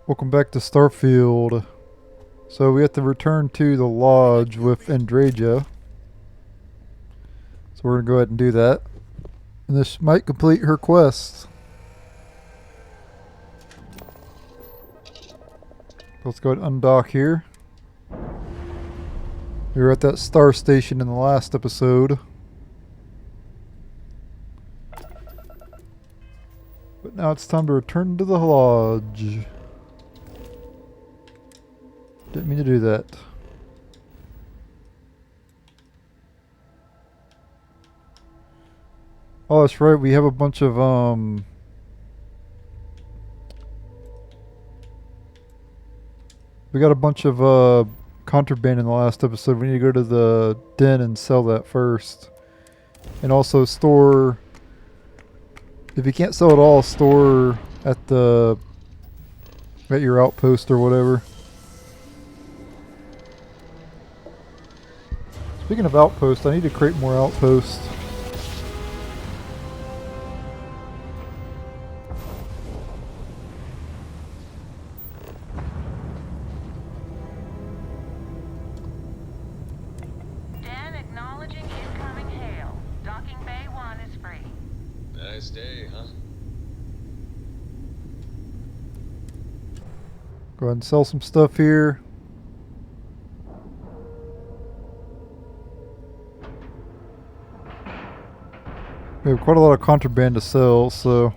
Welcome back to Starfield. So we have to return to the lodge with Andraja. So we're going to go ahead and do that. And this might complete her quest. Let's go ahead and undock here. We were at that star station in the last episode. But now it's time to return to the lodge. Didn't mean to do that. Oh, that's right. We have a bunch of we got a bunch of contraband in the last episode. We need to go to the den and sell that first. And also store, if you can't sell it all, store at your outpost or whatever. Speaking of outposts, I need to create more outposts. Dan acknowledging incoming hail. Docking Bay 1 is free. Nice day, huh? Go ahead and sell some stuff here. We have quite a lot of contraband to sell, so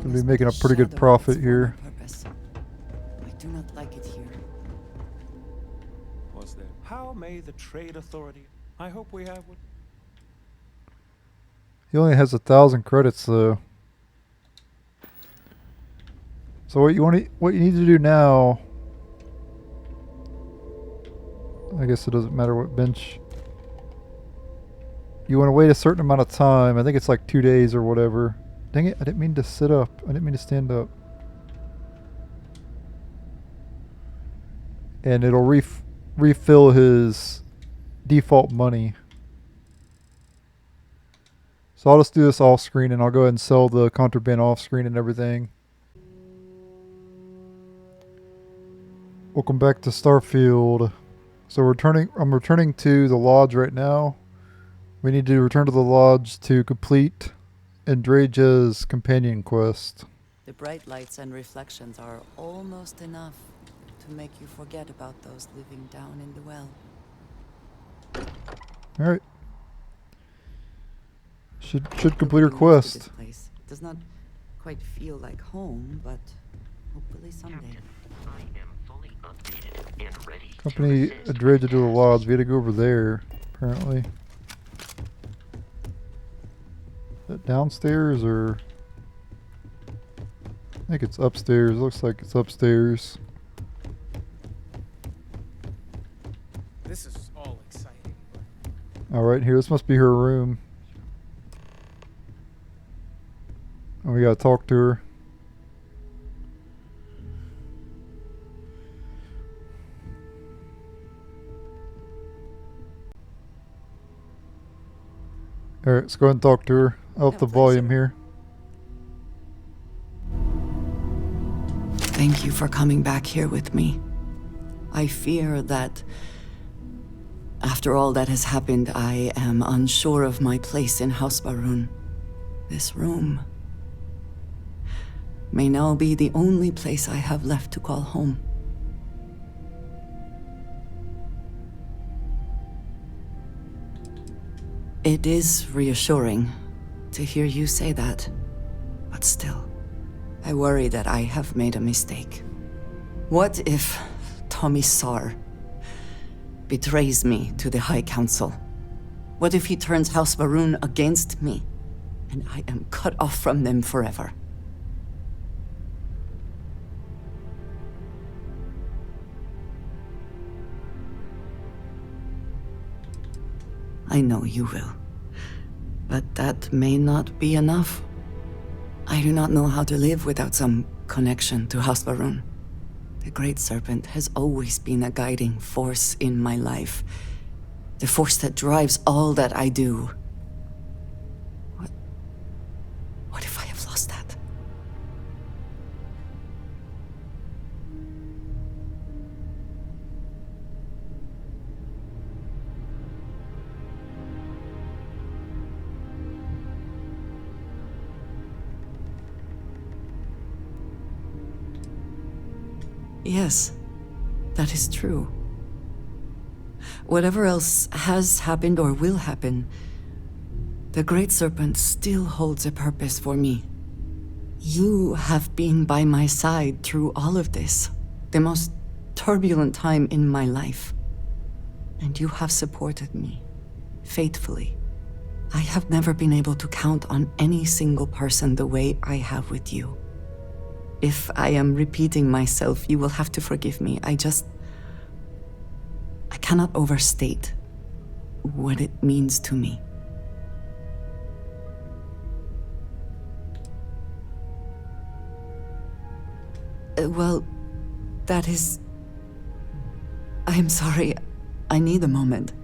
we'll be making a pretty good profit here. I do not like it here. Was there? How may the trade authority? I hope we have what. He only has 1,000 credits though. So what you need to do now, I guess it doesn't matter what bench. You want to wait a certain amount of time. I think it's like 2 days or whatever. Dang it, I didn't mean to sit up. I didn't mean to stand up. And it'll refill his default money. So I'll just do this off screen and I'll go ahead and sell the contraband off screen and everything. Welcome back to Starfield. So I'm returning to the lodge right now. We need to return to the lodge to complete Andraja's companion quest. The bright lights and reflections are almost enough to make you forget about those living down in the well. Alright. Should complete her quest. This place does not quite feel like home, but hopefully someday. I am fully updated and ready. Company Andraja to the lodge. We had to go over there, apparently. Is that downstairs or? I think it's upstairs. Looks like it's upstairs. This is all exciting. Alright, here. This must be her room. And we gotta talk to her. Alright, let's go ahead and talk to her. I'll up the volume here. Thank you for coming back here with me. I fear that after all that has happened, I am unsure of my place in House Barun. This room may now be the only place I have left to call home. It is reassuring to hear you say that, but still, I worry that I have made a mistake. What if Tomisar betrays me to the High Council? What if he turns House Barun against me, and I am cut off from them forever? I know you will. But that may not be enough. I do not know how to live without some connection to House Barun. The Great Serpent has always been a guiding force in my life. The force that drives all that I do. What if I have lost Yes, that is true. Whatever else has happened or will happen, the Great Serpent still holds a purpose for me. You have been by my side through all of this, the most turbulent time in my life. And you have supported me, faithfully. I have never been able to count on any single person the way I have with you. If I am repeating myself, you will have to forgive me. I cannot overstate what it means to me. Well, that is... I am sorry. I need a moment.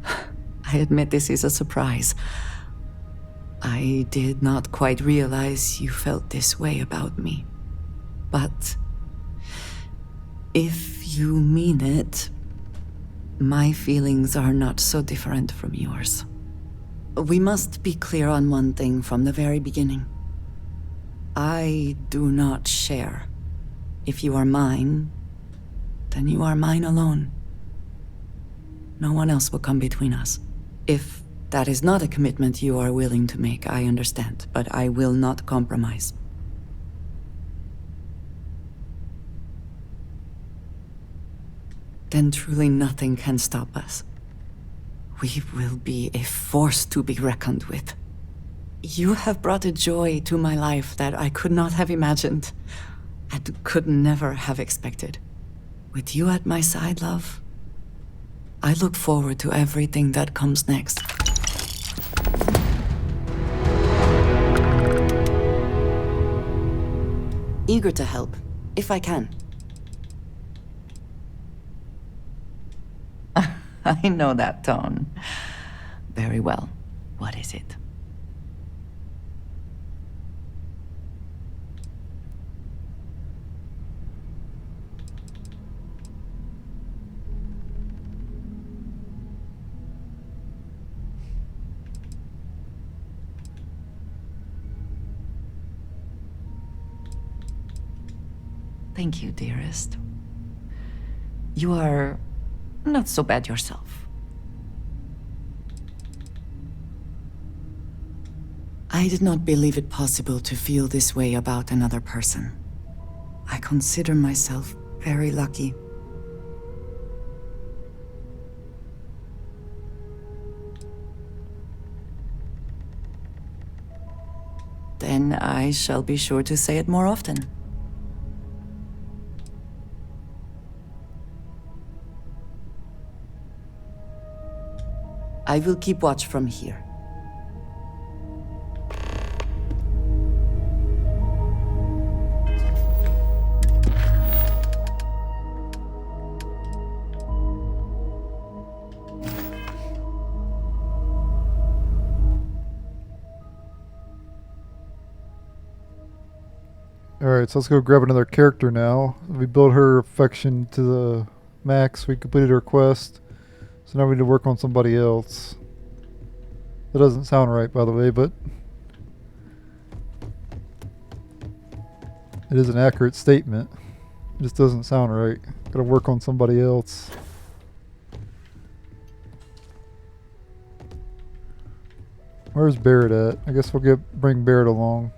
I admit this is a surprise. I did not quite realize you felt this way about me. But if you mean it, my feelings are not so different from yours. We must be clear on one thing from the very beginning. I do not share. If you are mine, then you are mine alone. No one else will come between us. If that is not a commitment you are willing to make, I understand, but I will not compromise. Then truly nothing can stop us. We will be a force to be reckoned with. You have brought a joy to my life that I could not have imagined, and could never have expected. With you at my side, love, I look forward to everything that comes next. Eager to help, if I can. I know that tone. Very well. What is it? Thank you, dearest. You are not so bad yourself. I did not believe it possible to feel this way about another person. I consider myself very lucky. Then I shall be sure to say it more often. I will keep watch from here. Alright, so let's go grab another character now. We built her affection to the max. We completed her quest. So now we need to work on somebody else. That doesn't sound right, by the way, but it is an accurate statement. It just doesn't sound right. Gotta work on somebody else. Where's Barrett at? I guess we'll bring Barrett along.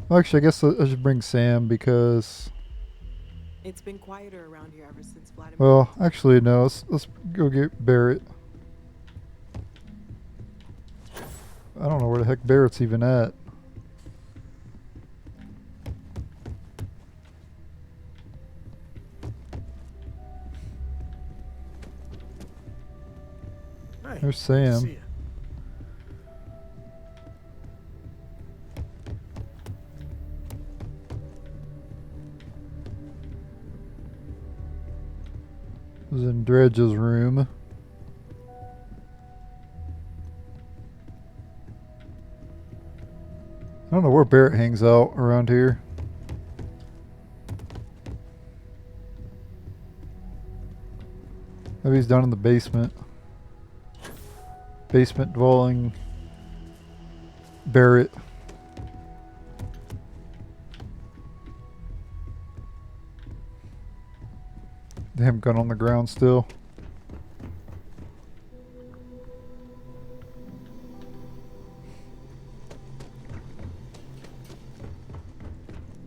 Well, actually, I guess I should bring Sam because... It's been quieter around here ever since Vladimir. Well, actually, no. Let's go get Barrett. I don't know where the heck Barrett's even at. Hey, There's Sam. see ya. Was in Dredge's room. I don't know where Barrett hangs out around here. Maybe he's down in the basement. Basement dwelling Barrett. Damn gun on the ground still.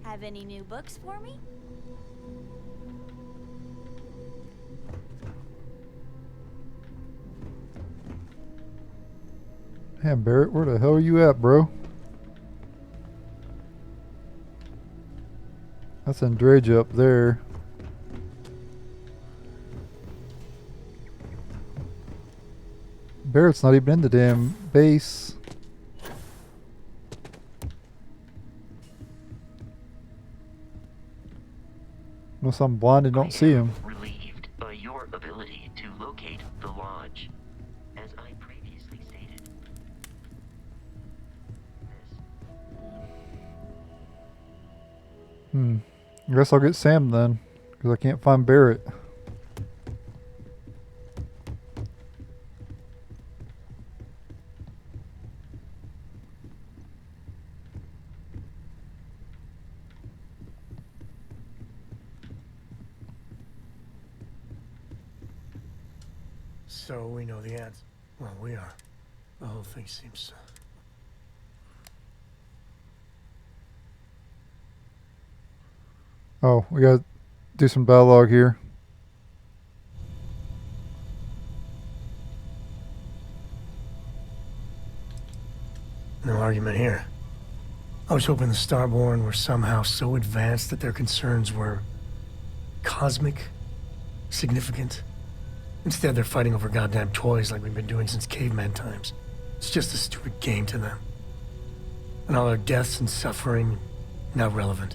Have any new books for me? Damn, Barrett, where the hell are you at, bro? That's Andreja up there. Barrett's not even in the damn base. Unless I'm blind and don't see him. Relieved by your ability to locate the lodge. As I previously stated. I guess I'll get Sam then, because I can't find Barrett. So we know the answer. Well, we are. The whole thing seems... Oh, we gotta do some dialogue here. No argument here. I was hoping the Starborn were somehow so advanced that their concerns were... cosmic? Significant? Instead, they're fighting over goddamn toys like we've been doing since caveman times. It's just a stupid game to them. And all our deaths and suffering, not relevant.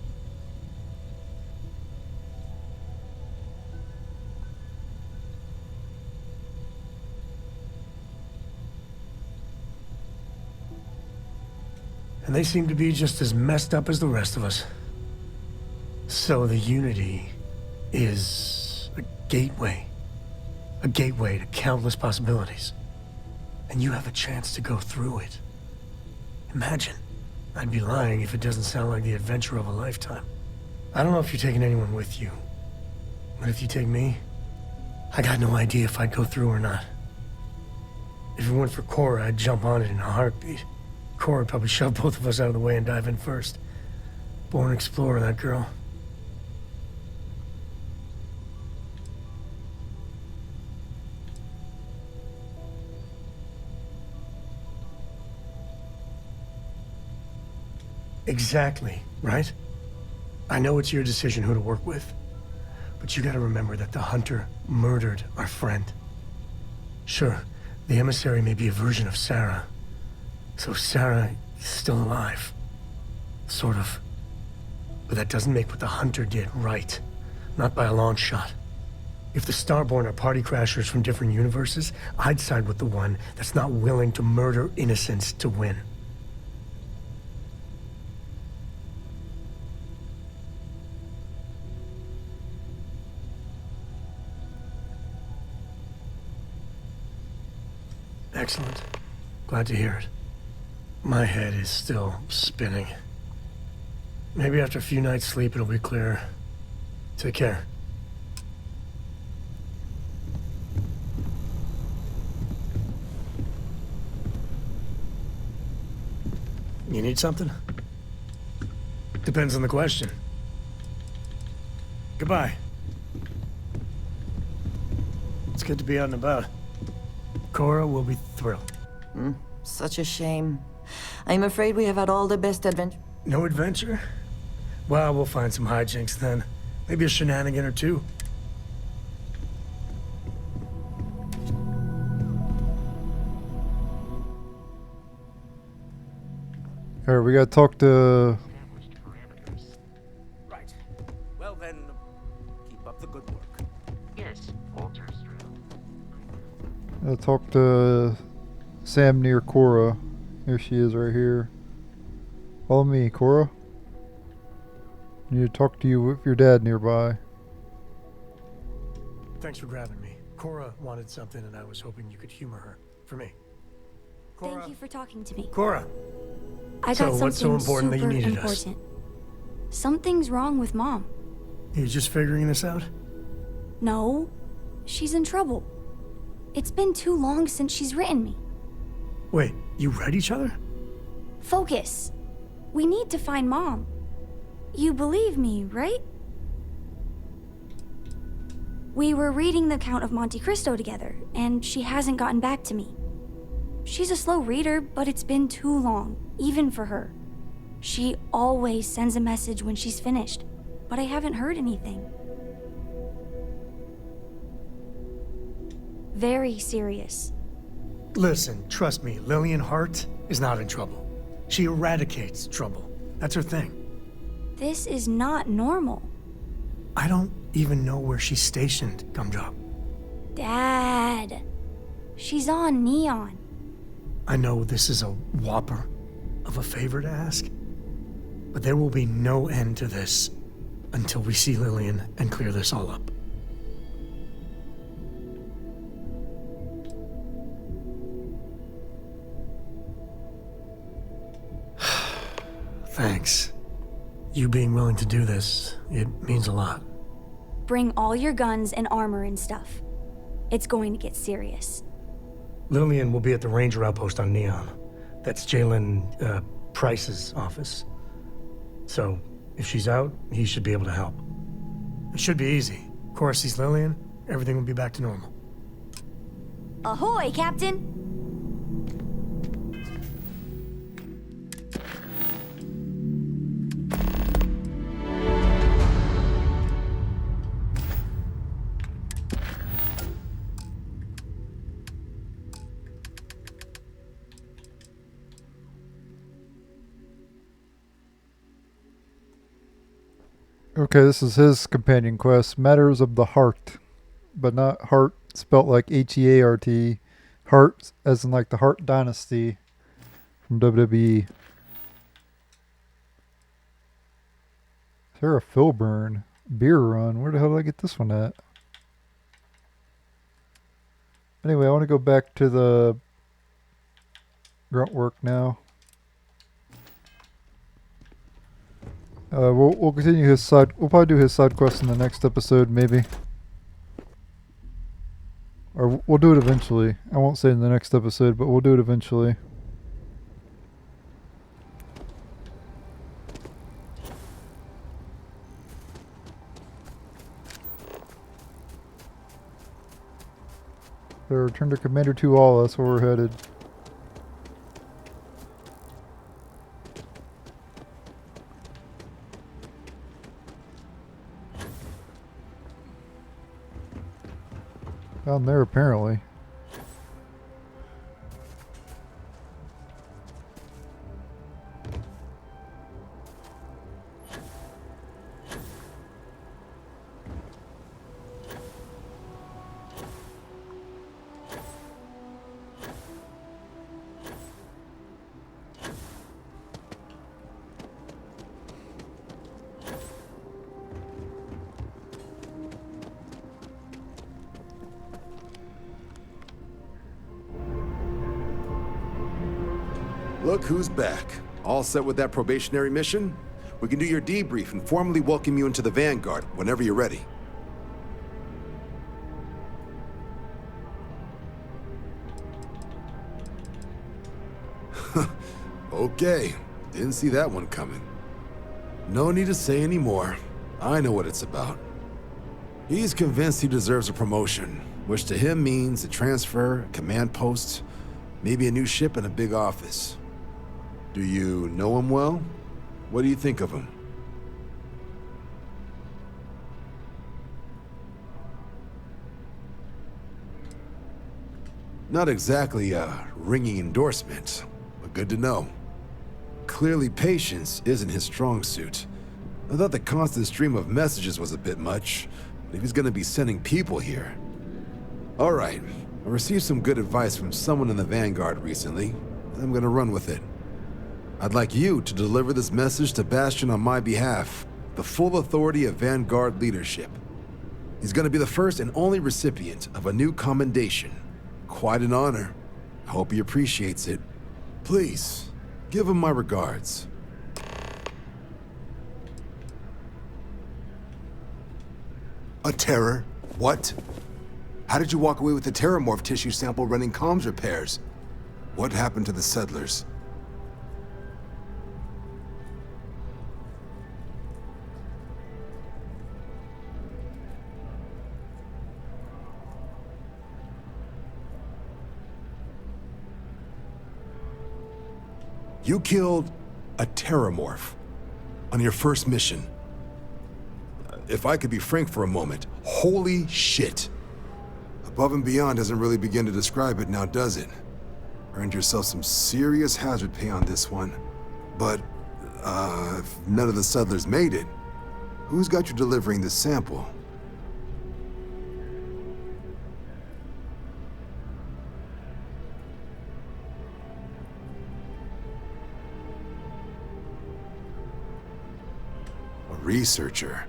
And they seem to be just as messed up as the rest of us. So the Unity is a gateway. A gateway to countless possibilities. And you have a chance to go through it. Imagine. I'd be lying if it doesn't sound like the adventure of a lifetime. I don't know if you're taking anyone with you. But if you take me, I got no idea if I'd go through or not. If it weren't for Cora, I'd jump on it in a heartbeat. Cora would probably shove both of us out of the way and dive in first. Born explorer, that girl. Exactly, right? I know it's your decision who to work with, but you gotta remember that the Hunter murdered our friend. Sure, the emissary may be a version of Sarah, so Sarah is still alive. Sort of. But that doesn't make what the Hunter did right. Not by a long shot. If the Starborn are party crashers from different universes, I'd side with the one that's not willing to murder innocents to win. Excellent. Glad to hear it. My head is still spinning. Maybe after a few nights' sleep it'll be clearer. Take care. You need something? Depends on the question. Goodbye. It's good to be out and about. Cora will be thrilled. Such a shame. I'm afraid we have had all the best adventure. No adventure? Well, we'll find some hijinks then. Maybe a shenanigan or two. Alright, we gotta talk to... Right. Well then, keep up the good work. Yes, Walter Gotta talk to Sam near Cora. Here she is right here. Follow me, Cora. I need to talk to you with your dad nearby. Thanks for grabbing me. Cora wanted something and I was hoping you could humor her. For me. Cora. Thank you for talking to me. Cora! I got So, something what's so important that you super needed us? important. Something's wrong with Mom. You just figuring this out? No, she's in trouble. It's been too long since she's written me. Wait, you read each other? Focus. We need to find Mom. You believe me, right? We were reading the Count of Monte Cristo together, and she hasn't gotten back to me. She's a slow reader, but it's been too long, even for her. She always sends a message when she's finished, but I haven't heard anything. Very serious. Listen, trust me, Lillian Hart is not in trouble. She eradicates trouble. That's her thing. This is not normal. I don't even know where she's stationed, Gumdrop. Dad. She's on Neon. I know this is a whopper of a favor to ask, but there will be no end to this until we see Lillian and clear this all up. Thanks. You being willing to do this, it means a lot. Bring all your guns and armor and stuff. It's going to get serious. Lillian will be at the Ranger outpost on Neon. That's Jalen, Price's office. So, if she's out, he should be able to help. It should be easy. Of course, he's Lillian, everything will be back to normal. Ahoy, Captain! Okay, this is his companion quest, Matters of the Heart. But not Heart spelt like Heart. Heart as in like the Hart Dynasty from WWE. Sarah Filburn. Beer Run. Where the hell did I get this one at? Anyway, I want to go back to the grunt work now. We'll continue his side. We'll probably do his side quest in the next episode, maybe. Or we'll do it eventually. I won't say in the next episode, but we'll do it eventually. So return to Commander 2 all. That's where we're headed. Down there, apparently. Look who's back. All set with that probationary mission? We can do your debrief and formally welcome you into the Vanguard whenever you're ready. Okay, didn't see that one coming. No need to say any more. I know what it's about. He's convinced he deserves a promotion, which to him means a transfer, a command post, maybe a new ship and a big office. Do you know him well? What do you think of him? Not exactly a ringing endorsement, but good to know. Clearly patience isn't his strong suit. I thought the constant stream of messages was a bit much, but if he's gonna be sending people here. All right, I received some good advice from someone in the Vanguard recently, and I'm gonna run with it. I'd like you to deliver this message to Bastion on my behalf, the full authority of Vanguard leadership. He's gonna be the first and only recipient of a new commendation. Quite an honor. I hope he appreciates it. Please, give him my regards. A terror? What? How did you walk away with the terramorph tissue sample running comms repairs? What happened to the settlers? You killed a terramorph on your first mission. If I could be frank for a moment, holy shit. Above and beyond doesn't really begin to describe it now, does it? Earned yourself some serious hazard pay on this one. But, if none of the settlers made it, who's got you delivering this sample? Researcher.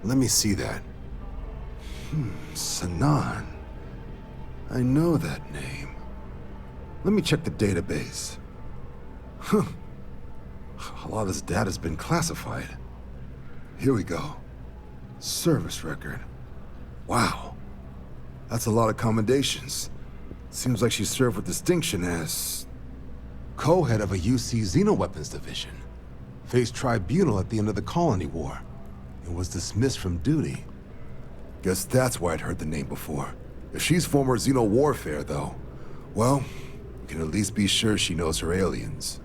Let me see that. Sanan. I know that name. Let me check the database. Huh. A lot of this data's been classified. Here we go. Service record. Wow. That's a lot of commendations. Seems like she served with distinction as co-head of a UC Xenoweapons division. Faced tribunal at the end of the Colony War, and was dismissed from duty. Guess that's why I'd heard the name before. If she's former Xeno warfare, though, well, we can at least be sure she knows her aliens.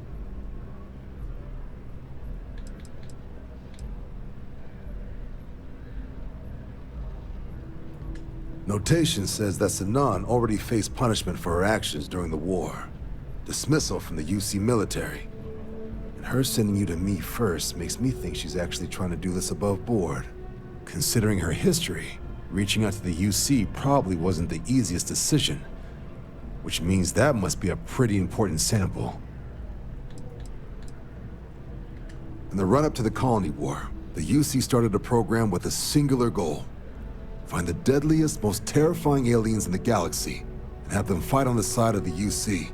Notation says that Sanan already faced punishment for her actions during the war. Dismissal from the UC military. Her sending you to me first makes me think she's actually trying to do this above board. Considering her history, reaching out to the UC probably wasn't the easiest decision, which means that must be a pretty important sample. In the run-up to the Colony War, the UC started a program with a singular goal: find the deadliest, most terrifying aliens in the galaxy and have them fight on the side of the UC.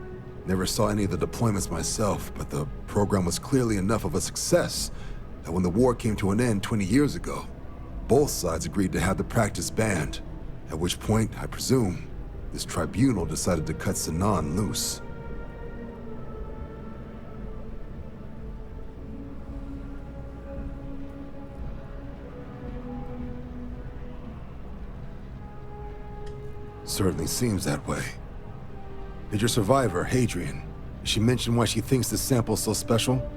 Never saw any of the deployments myself, but the program was clearly enough of a success that when the war came to an end 20 years ago, both sides agreed to have the practice banned, at which point, I presume, this tribunal decided to cut Sanan loose. Certainly seems that way. Did your survivor, Hadrian, did she mention why she thinks this sample's so special?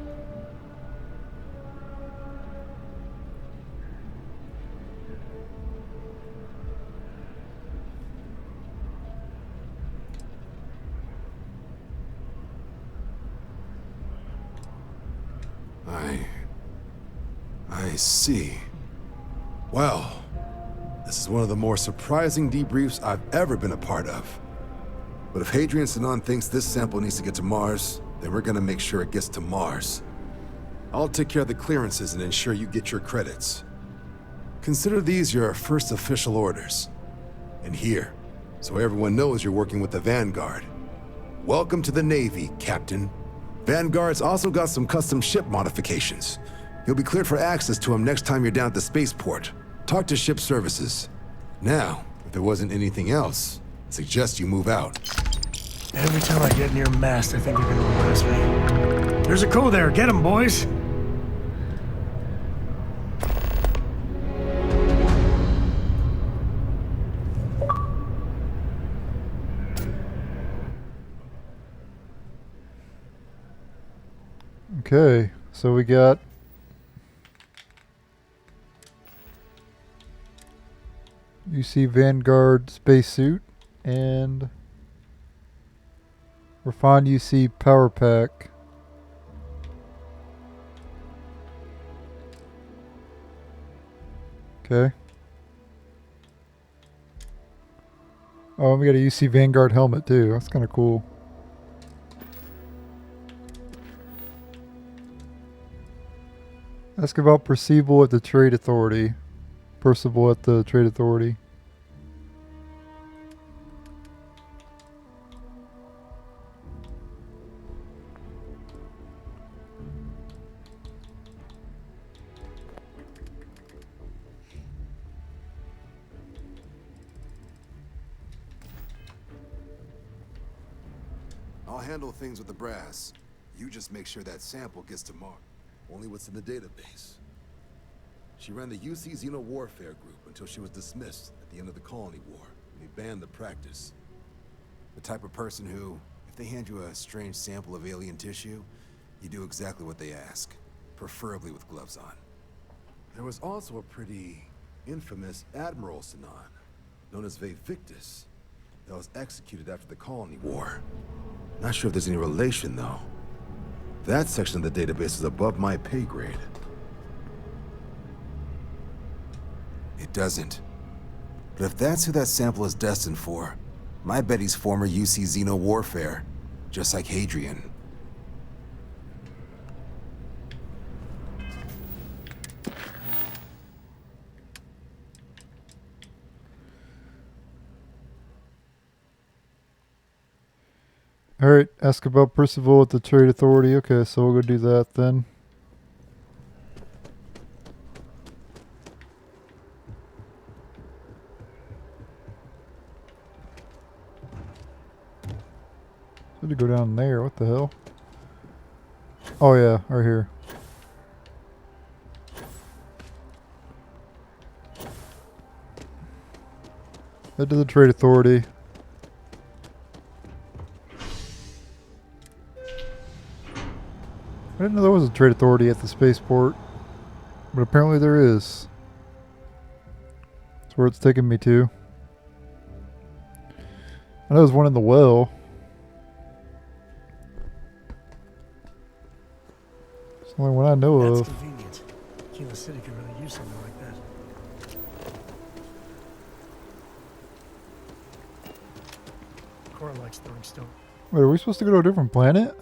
I see. Well, this is one of the more surprising debriefs I've ever been a part of. But if Hadrian Sanan thinks this sample needs to get to Mars, then we're gonna make sure it gets to Mars. I'll take care of the clearances and ensure you get your credits. Consider these your first official orders. And here, so everyone knows you're working with the Vanguard. Welcome to the Navy, Captain. Vanguard's also got some custom ship modifications. You'll be cleared for access to them next time you're down at the spaceport. Talk to ship services. Now, if there wasn't anything else, I suggest you move out. Every time I get near mast, I think they're gonna arrest me. There's a crew there. Get him, boys. Okay, so we got UC Vanguard spacesuit and refined UC power pack. Okay. Oh, and we got a UC Vanguard helmet too. That's kind of cool. Ask about Percival at the Trade Authority. Percival at the Trade Authority. I'll handle things with the brass. You just make sure that sample gets to Mars. Only what's in the database. She ran the UC Xeno Warfare Group until she was dismissed at the end of the Colony War. They banned the practice. The type of person who, if they hand you a strange sample of alien tissue, you do exactly what they ask, preferably with gloves on. There was also a pretty infamous Admiral Sinan, known as Vaguard, that was executed after the Colony War. Not sure if there's any relation, though. That section of the database is above my pay grade. It doesn't. But if that's who that sample is destined for, my bet he's former UC Xeno Warfare, just like Hadrian. Alright, ask about Percival at the Trade Authority. Okay, so we'll go do that then. Need to go down there. What the hell? Oh yeah, right here. Head to the Trade Authority. I didn't know there was a trade authority at the spaceport, but apparently there is. That's where it's taking me to. I know there's one in the well. It's the only one I know That's of. convenient. Kilo City could really use something like that. Cora likes throwing stone. Wait, are we supposed to go to a different planet?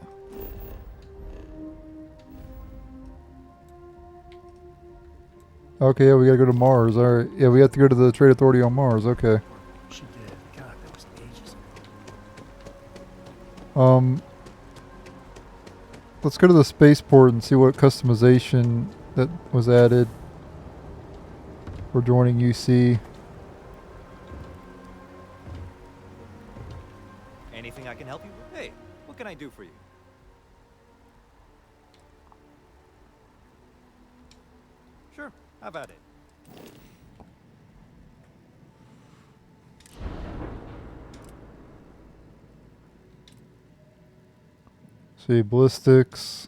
Okay, yeah, we gotta go to Mars. Alright, yeah, we have to go to the Trade Authority on Mars. Okay. She did. God, that was ages ago. Let's go to the spaceport and see what customization that was added for joining UC. Anything I can help you with? Hey, what can I do for you? Sure, how about it? See, ballistics.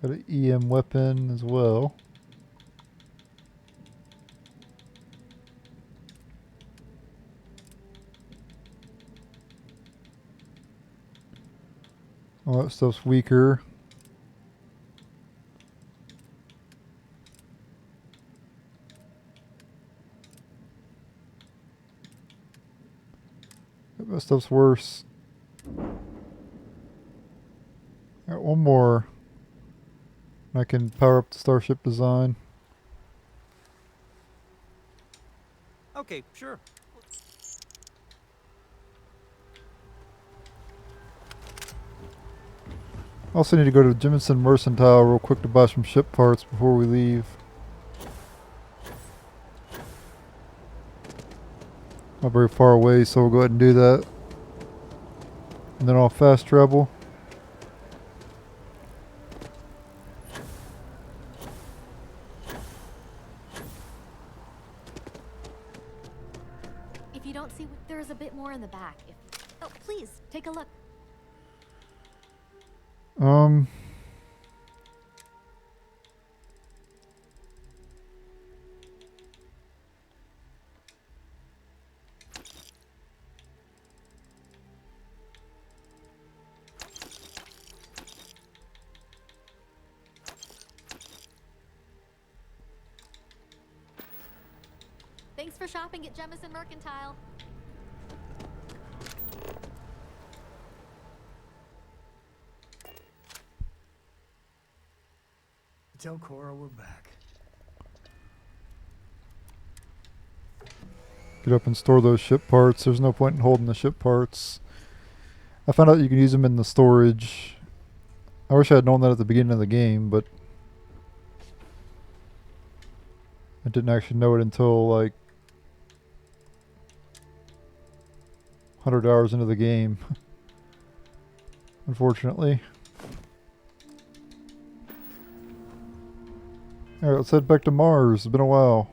Got an EM weapon as well. All that stuff's weaker. That stuff's worse. Got one more. I can power up the starship design. Okay, sure. Also need to go to Jemison Mercantile real quick to buy some ship parts before we leave. Not very far away, so we'll go ahead and do that. And then I'll fast travel. If you don't see, there is a bit more in the back. Oh, please, take a look. Thanks for shopping at Jemison Mercantile. Tell Cora we're back. Get up and store those ship parts. There's no point in holding the ship parts. I found out you can use them in the storage I wish I had known that at the beginning of the game, but I didn't actually know it until like 100 hours into the game. Unfortunately. Alright, let's head back to Mars. It's been a while.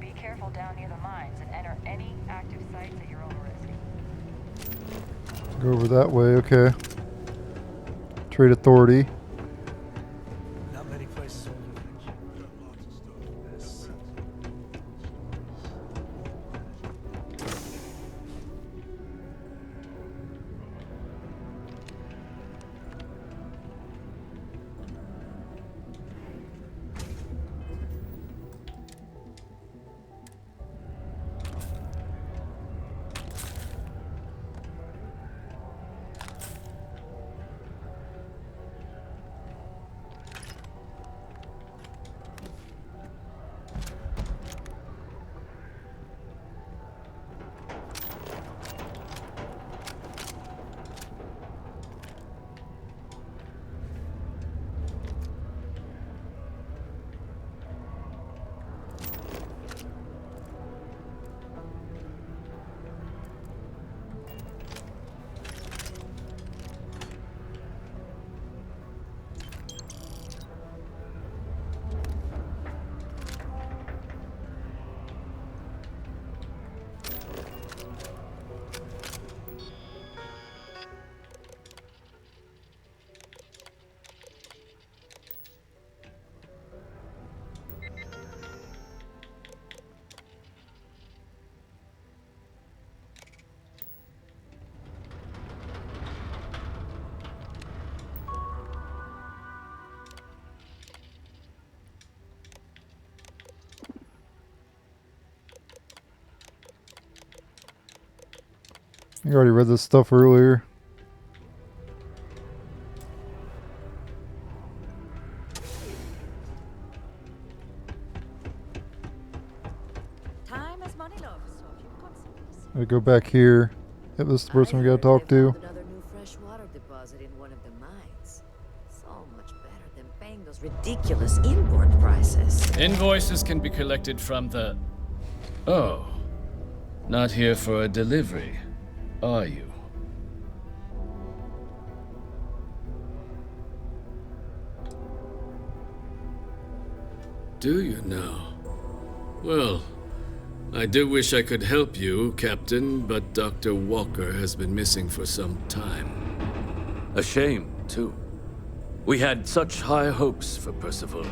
Be careful down near the mines and enter any active sites at your own risk. Go over that way, okay. Trade Authority. Not many places will do You already read this stuff earlier. Time is money, love, so if you've got some. We go back here. Yep, this is the person we gotta talk to. Another new freshwater deposit in one of the mines. So much better than paying those ridiculous import prices. Invoices can be collected from the... Oh. Not here for a delivery, are you? Do you now? Well, I do wish I could help you, Captain, but Dr. Walker has been missing for some time. A shame, too. We had such high hopes for Percival.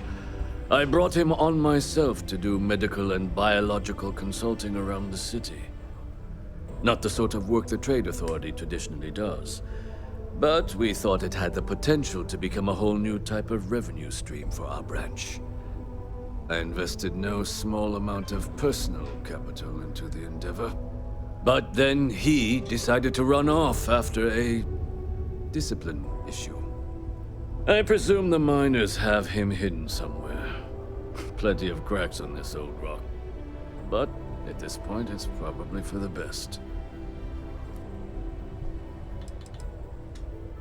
I brought him on myself to do medical and biological consulting around the city. Not the sort of work the Trade Authority traditionally does, but we thought it had the potential to become a whole new type of revenue stream for our branch. I invested no small amount of personal capital into the endeavor. But then he decided to run off after a discipline issue. I presume the miners have him hidden somewhere. Plenty of cracks on this old rock. But at this point, it's probably for the best.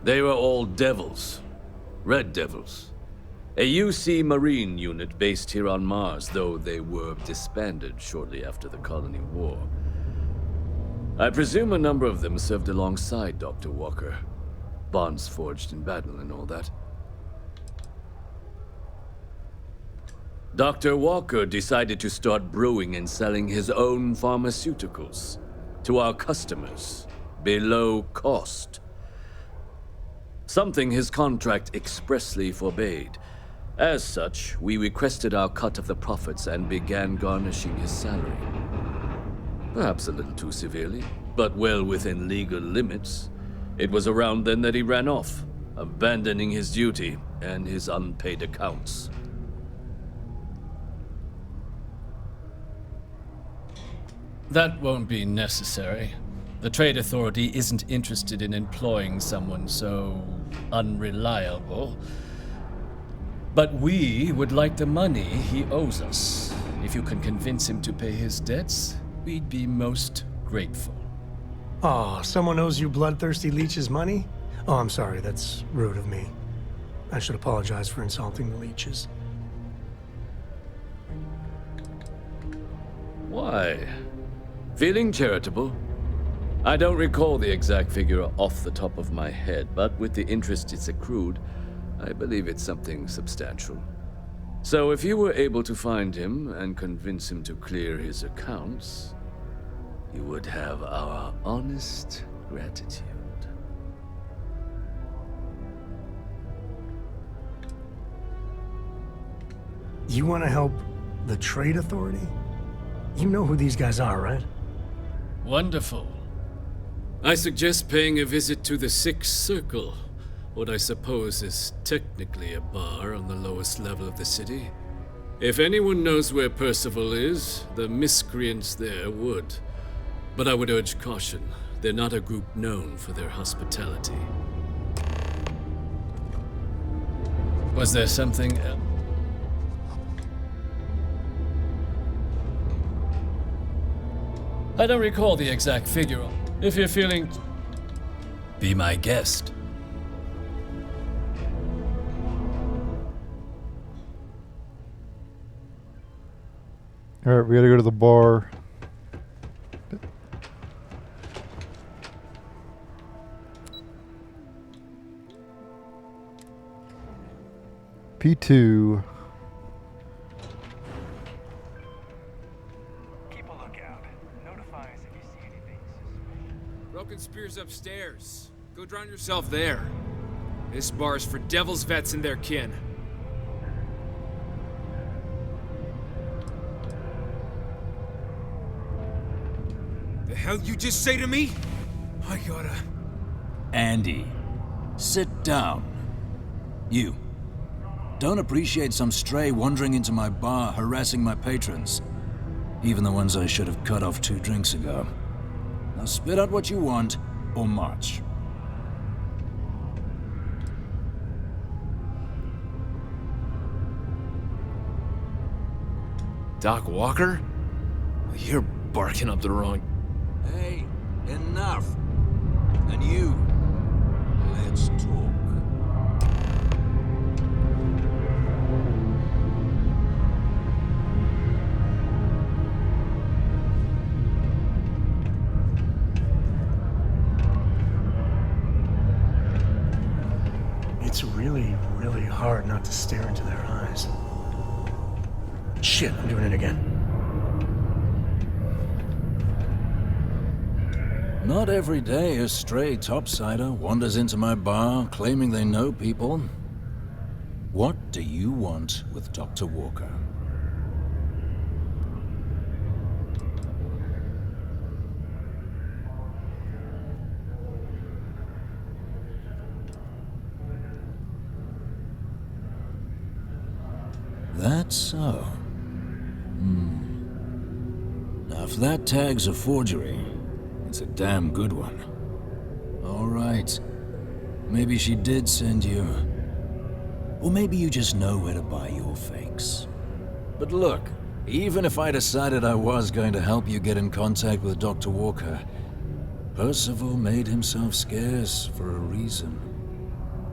They were all devils. Red Devils. A UC Marine unit based here on Mars, though they were disbanded shortly after the Colony War. I presume a number of them served alongside Dr. Walker. Bonds forged in battle and all that. Dr. Walker decided to start brewing and selling his own pharmaceuticals to our customers below cost. Something his contract expressly forbade. As such, we requested our cut of the profits and began garnishing his salary. Perhaps a little too severely, but well within legal limits. It was around then that he ran off, abandoning his duty and his unpaid accounts. That won't be necessary. The Trade Authority isn't interested in employing someone so unreliable. But we would like the money he owes us. If you can convince him to pay his debts, we'd be most grateful. Oh, someone owes you bloodthirsty leeches money? Oh, I'm sorry, that's rude of me. I should apologize for insulting the leeches. Why? Feeling charitable? I don't recall the exact figure off the top of my head, but with the interest it's accrued, I believe it's something substantial. So if you were able to find him and convince him to clear his accounts, you would have our honest gratitude. You want to help the Trade Authority? You know who these guys are, right? Wonderful. I suggest paying a visit to the Sixth Circle, what I suppose is technically a bar on the lowest level of the city. If anyone knows where Percival is, the miscreants there would. But I would urge caution. They're not a group known for their hospitality. Was there something else? I don't recall the exact figure. If you're feeling... be my guest. Alright, we gotta go to the bar. P2. Keep a lookout. Notify us if you see anything. Broken Spear's upstairs. Go drown yourself there. This bar's for devil's vets and their kin. The hell you just say to me? I gotta... Andy, sit down. You. Don't appreciate some stray wandering into my bar, harassing my patrons. Even the ones I should have cut off 2 drinks ago. Now spit out what you want, or march. Doc Walker? You're barking up the wrong... Hey, enough. And you, let's talk. It's really, really hard not to stare into their eyes. Shit, I'm doing it again. Not every day a stray topsider wanders into my bar claiming they know people. What do you want with Dr. Walker? That's so. Now, if that tag's a forgery, it's a damn good one. All right. Maybe she did send you. Or maybe you just know where to buy your fakes. But look, even if I decided I was going to help you get in contact with Dr. Walker, Percival made himself scarce for a reason.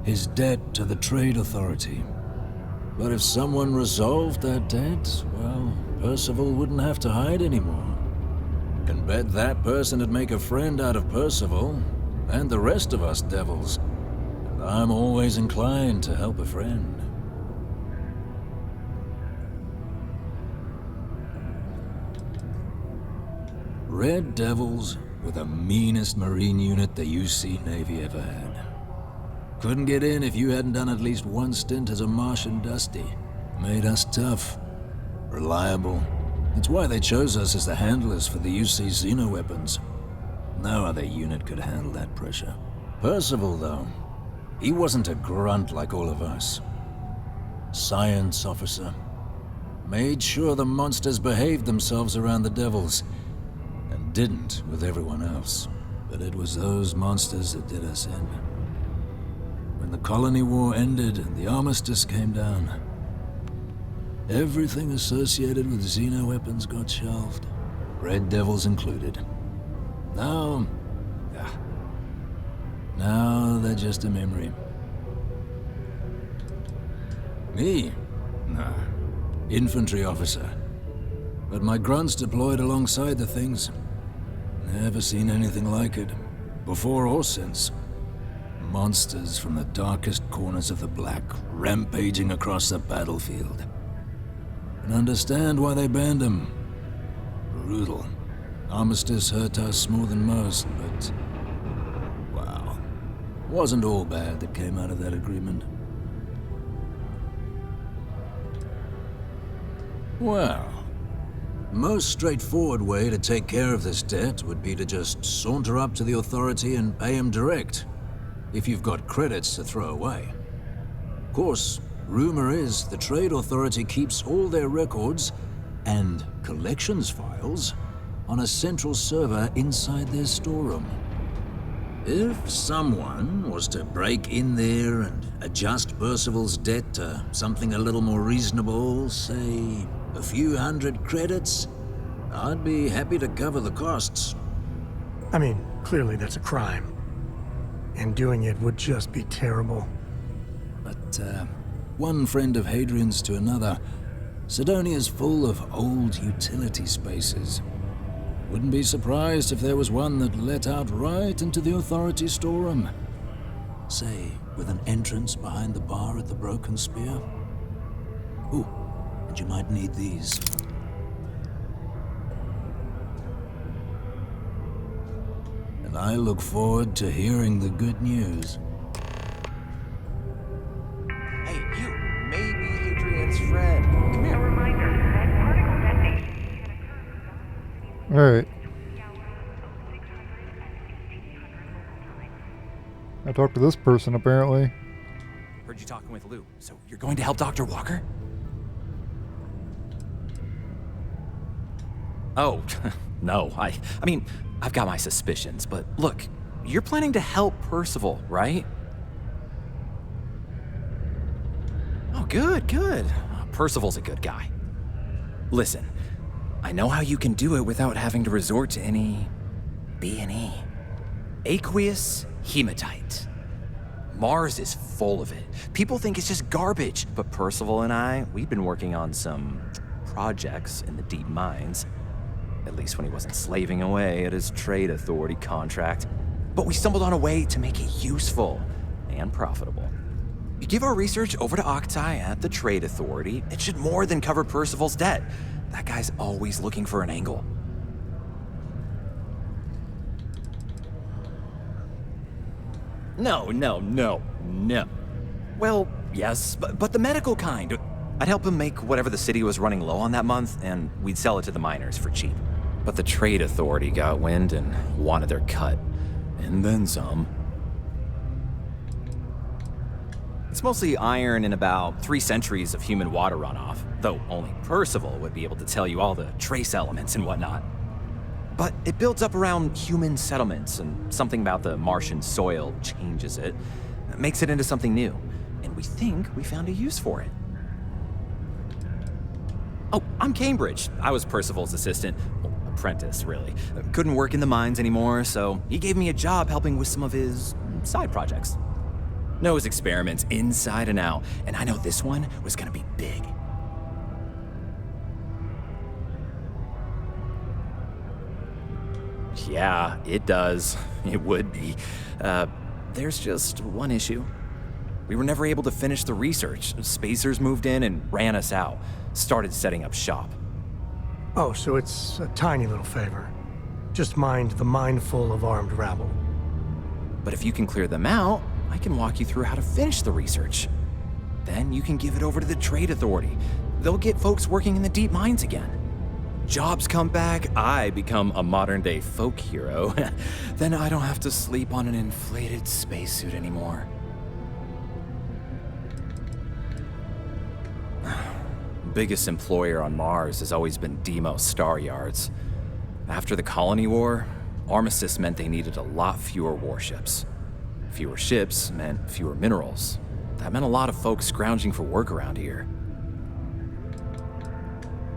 His debt to the Trade Authority. But if someone resolved that debt, well, Percival wouldn't have to hide anymore. can bet that person would make a friend out of Percival, and the rest of us devils. And I'm always inclined to help a friend. Red Devils were the meanest Marine unit the UC Navy ever had. Couldn't get in if you hadn't done at least one stint as a Martian Dusty. Made us tough, reliable. It's why they chose us as the handlers for the UC Xeno weapons. No other unit could handle that pressure. Percival, though, he wasn't a grunt like all of us. Science officer. Made sure the monsters behaved themselves around the Devils, and didn't with everyone else. But it was those monsters that did us in. When the colony war ended and the armistice came down, everything associated with Xeno weapons got shelved, Red Devils included. Now they're just a memory. Me? Nah. Infantry officer. But my grunts deployed alongside the things. Never seen anything like it, before or since. Monsters from the darkest corners of the Black, rampaging across the battlefield. And understand why they banned them. Brutal. Armistice hurt us more than most, but... wow. Wasn't all bad that came out of that agreement. Well... most straightforward way to take care of this debt would be to just saunter up to the Authority and pay him direct, if you've got credits to throw away. Of course, rumor is the Trade Authority keeps all their records and collections files on a central server inside their storeroom. If someone was to break in there and adjust Percival's debt to something a little more reasonable, say a few hundred credits, I'd be happy to cover the costs. I mean, clearly that's a crime. And doing it would just be terrible. But, one friend of Hadrian's to another, Sidonia's full of old utility spaces. Wouldn't be surprised if there was one that let out right into the Authority storeroom. Say, with an entrance behind the bar at the Broken Spear. Ooh, and you might need these. And I look forward to hearing the good news. Hey, you! Maybe Hadrian's friend. Come here. Alright. I talked to this person, apparently. Heard you talking with Lou, so you're going to help Dr. Walker? Oh, no, I mean, I've got my suspicions, but look, you're planning to help Percival, right? Oh, good. Percival's a good guy. Listen, I know how you can do it without having to resort to any B&E. Aqueous hematite. Mars is full of it. People think it's just garbage, but Percival and I, we've been working on some projects in the deep mines. At least when he wasn't slaving away at his Trade Authority contract. But we stumbled on a way to make it useful and profitable. You give our research over to Octai at the Trade Authority, it should more than cover Percival's debt. That guy's always looking for an angle. No. Well, yes, but the medical kind. I'd help him make whatever the city was running low on that month, and we'd sell it to the miners for cheap. But the Trade Authority got wind and wanted their cut. And then some. It's mostly iron and about 3 centuries of human water runoff, though only Percival would be able to tell you all the trace elements and whatnot. But it builds up around human settlements, and something about the Martian soil changes it, makes it into something new. And we think we found a use for it. Oh, I'm Cambridge. I was Percival's assistant. Well, apprentice, really. Couldn't work in the mines anymore, so he gave me a job helping with some of his side projects. Knows experiments inside and out, and I know this one was gonna be big. Yeah, it does. It would be. There's just one issue. We were never able to finish the research. Spacers moved in and ran us out. Started setting up shop. Oh, so it's a tiny little favor. Just mind the mindful of armed rabble. But if you can clear them out, I can walk you through how to finish the research. Then you can give it over to the Trade Authority. They'll get folks working in the deep mines again. Jobs come back, I become a modern-day folk hero. Then I don't have to sleep on an inflated spacesuit anymore. Biggest employer on Mars has always been Deimos Star Yards. After the Colony War, armistice meant they needed a lot fewer warships. Fewer ships meant fewer minerals. That meant a lot of folks scrounging for work around here.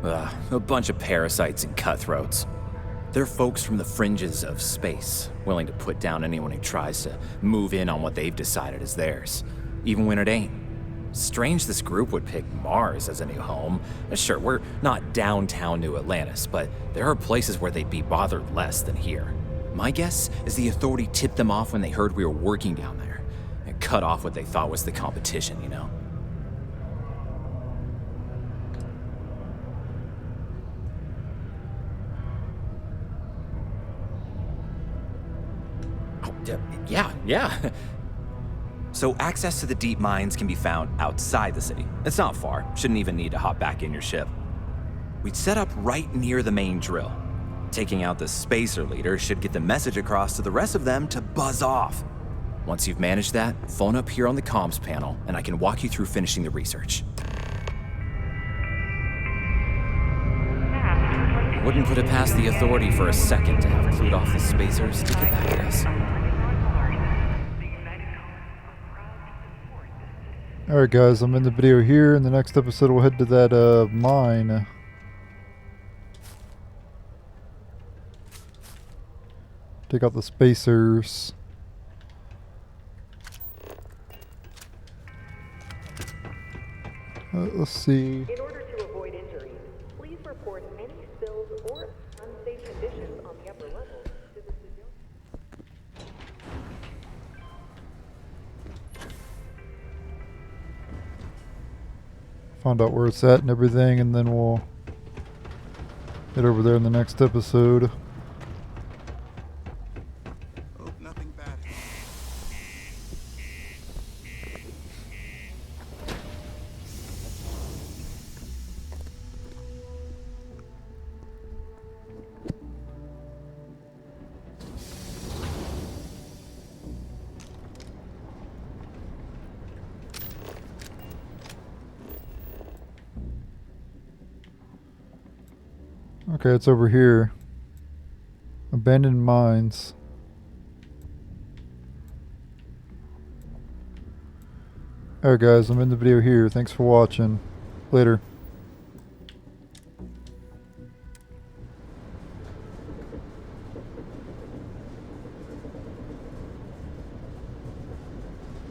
A bunch of parasites and cutthroats. They're folks from the fringes of space, willing to put down anyone who tries to move in on what they've decided is theirs, even when it ain't. Strange this group would pick Mars as a new home. Sure, we're not downtown New Atlantis, but there are places where they'd be bothered less than here. My guess is the Authority tipped them off when they heard we were working down there, and cut off what they thought was the competition, you know? Oh, yeah. So access to the deep mines can be found outside the city. It's not far. Shouldn't even need to hop back in your ship. We'd set up right near the main drill. Taking out the spacer leader should get the message across to the rest of them to buzz off. Once you've managed that, phone up here on the comms panel, and I can walk you through finishing the research. I wouldn't put it past the Authority for a second to have clued off the spacers to get back at us. Alright guys, I'm in the video here. In the next episode we'll head to that mine. Take out the spacers. Let's see. In order to avoid injuries, please report any spills or unsafe conditions on the upper levels to the civilian. Find out where it's at and everything, and then we'll head over there in the next episode. Hope nothing bad. Okay, it's over here. Abandoned mines. Alright guys, I'm in the video here. Thanks for watching. Later.